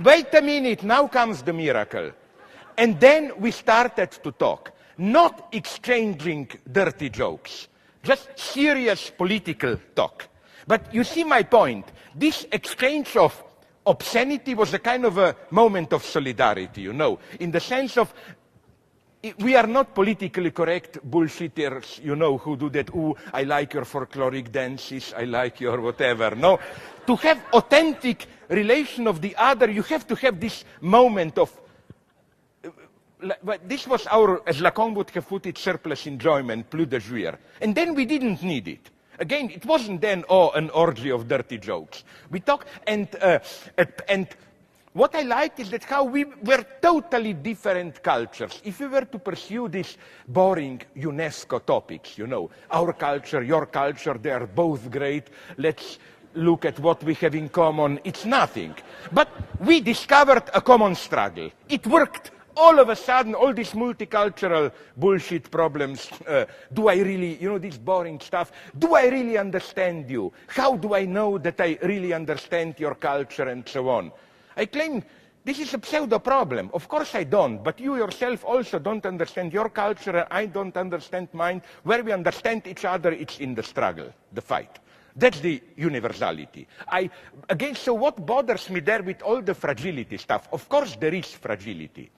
Wait a minute, now comes the miracle. And then we started to talk, not exchanging dirty jokes, just serious political talk. But you see my point. This exchange of obscenity was a kind of a moment of solidarity, you know, in the sense of we are not politically correct bullshitters, you know, who do that, ooh, I like your folkloric dances, I like your whatever. No, to have authentic relation of the other, you have to have this moment of, this was our, as Lacan would have put it, surplus enjoyment, plus de jouir. And then we didn't need it. Again, it wasn't then, oh, an orgy of dirty jokes. We talked, and what I like is that how we were totally different cultures. If we were to pursue these boring UNESCO topics, you know, our culture, your culture, they are both great, let's look at what we have in common, it's nothing. But we discovered a common struggle. It worked. All of a sudden, all these multicultural bullshit problems, do I really, you know, this boring stuff, do I really understand you? How do I know that I really understand your culture and so on? I claim this is a pseudo problem. Of course I don't, but you yourself also don't understand your culture, and I don't understand mine. Where we understand each other, it's in the struggle, the fight. That's the universality. Again, so what bothers me there with all the fragility stuff? Of course there is fragility.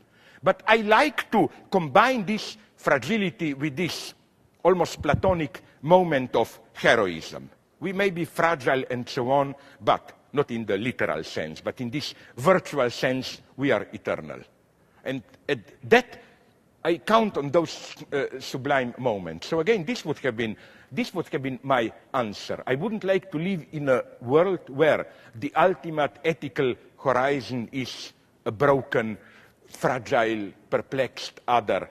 But I like to combine this fragility with this almost Platonic moment of heroism. We may be fragile and so on, but not in the literal sense, but in this virtual sense, we are eternal. And that, I count on those sublime moments. So again, this would have been my answer. I wouldn't like to live in a world where the ultimate ethical horizon is a broken, fragile, perplexed other.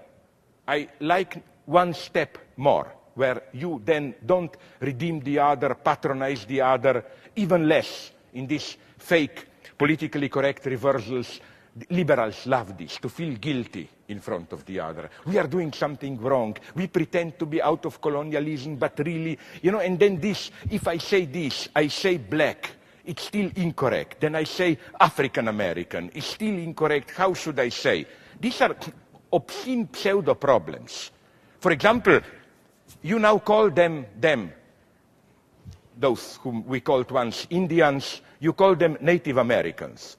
I like one step more, where you then don't redeem the other, patronize the other, even less in these fake, politically correct reversals. Liberals love this, to feel guilty in front of the other. We are doing something wrong. We pretend to be out of colonialism, but really, you know, and then this, if I say this, I say black, it's still incorrect. Then I say African-American, it's still incorrect. How should I say? These are obscene pseudo-problems. For example, you now call them, those whom we called once Indians, you call them Native Americans.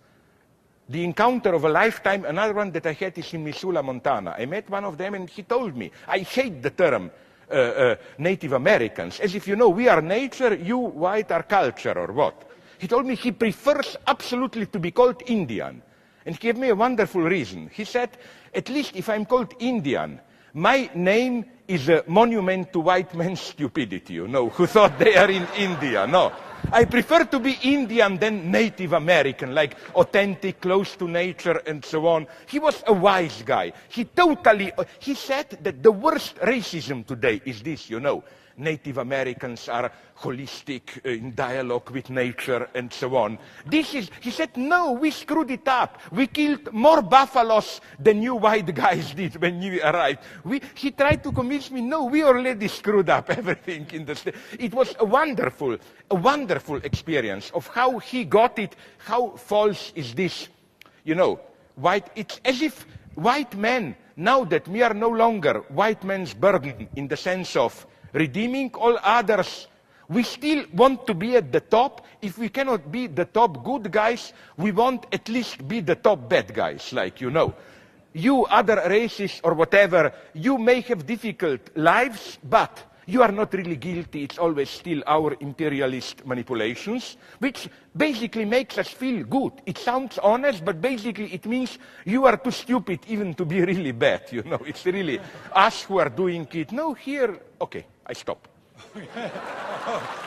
The encounter of a lifetime, another one that I had is in Missoula, Montana. I met one of them and he told me, I hate the term Native Americans, as if, you know, we are nature, you white are culture, or what? He told me he prefers absolutely to be called Indian. And he gave me a wonderful reason. He said, at least if I'm called Indian, my name is a monument to white men's stupidity, you know, who thought they are in India. No, I prefer to be Indian than Native American, like authentic, close to nature, and so on. He was a wise guy. He said that the worst racism today is this, you know. Native Americans are holistic, in dialogue with nature, and so on. He said, no, we screwed it up. We killed more buffaloes than you white guys did when you arrived. He tried to convince me, no, we already screwed up everything in the state. It was a wonderful experience of how he got it, how false is this, you know, it's as if white men, now that we are no longer white man's burden in the sense of redeeming all others, we still want to be at the top. If we cannot be the top good guys, we want at least be the top bad guys, like, you know. You other races or whatever, you may have difficult lives, but you are not really guilty. It's always still our imperialist manipulations, which basically makes us feel good. It sounds honest, but basically it means you are too stupid even to be really bad, you know. It's really us who are doing it. No, here, okay, I stop.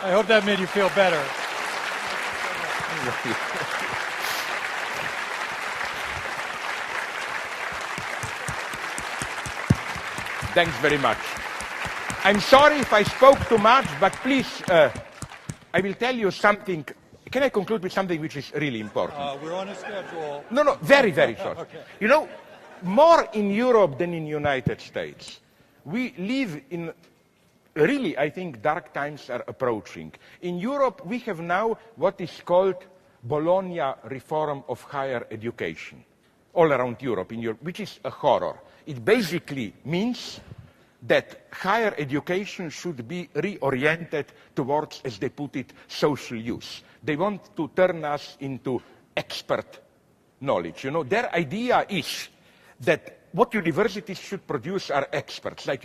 I hope that made you feel better. Thanks very much. I'm sorry if I spoke too much, but please, I will tell you something. Can I conclude with something which is really important? We're on a schedule. No, very, very short. Okay. You know, more in Europe than in the United States. We live in, really, I think dark times are approaching. In Europe, we have now what is called Bologna reform of higher education all around Europe, which is a horror. It basically means that higher education should be reoriented towards, as they put it, social use. They want to turn us into expert knowledge. Their idea is that what universities should produce are experts. Like,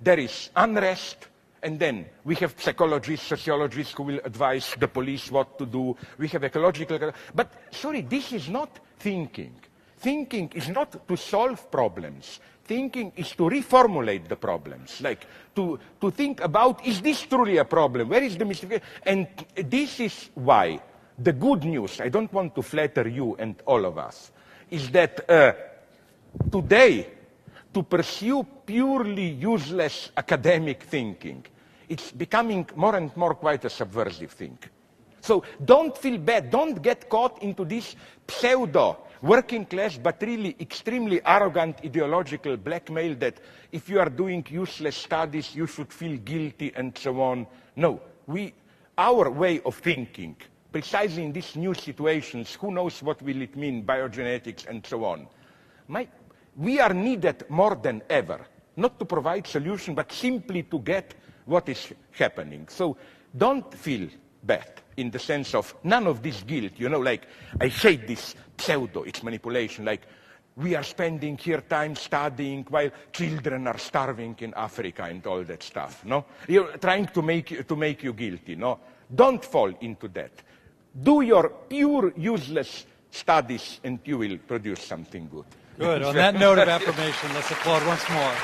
there is unrest, and then we have psychologists, sociologists who will advise the police what to do. We have ecological... But, sorry, this is not thinking. Thinking is not to solve problems. Thinking is to reformulate the problems. Like, to think about, is this truly a problem? Where is the mistake? And this is why the good news, I don't want to flatter you and all of us, is that today, to pursue purely useless academic thinking, it's becoming more and more quite a subversive thing. So don't feel bad. Don't get caught into this pseudo working class but really extremely arrogant ideological blackmail that if you are doing useless studies, you should feel guilty and so on. No, our way of thinking, precisely in these new situations, who knows what will it mean, biogenetics and so on. We are needed more than ever, not to provide solution, but simply to get what is happening. So don't feel bad in the sense of none of this guilt. Like, I hate this pseudo, it's manipulation, like we are spending here time studying while children are starving in Africa and all that stuff, no? You're trying to make you guilty, no? Don't fall into that. Do your pure useless studies and you will produce something good. Good. On that note of affirmation, let's applaud once more.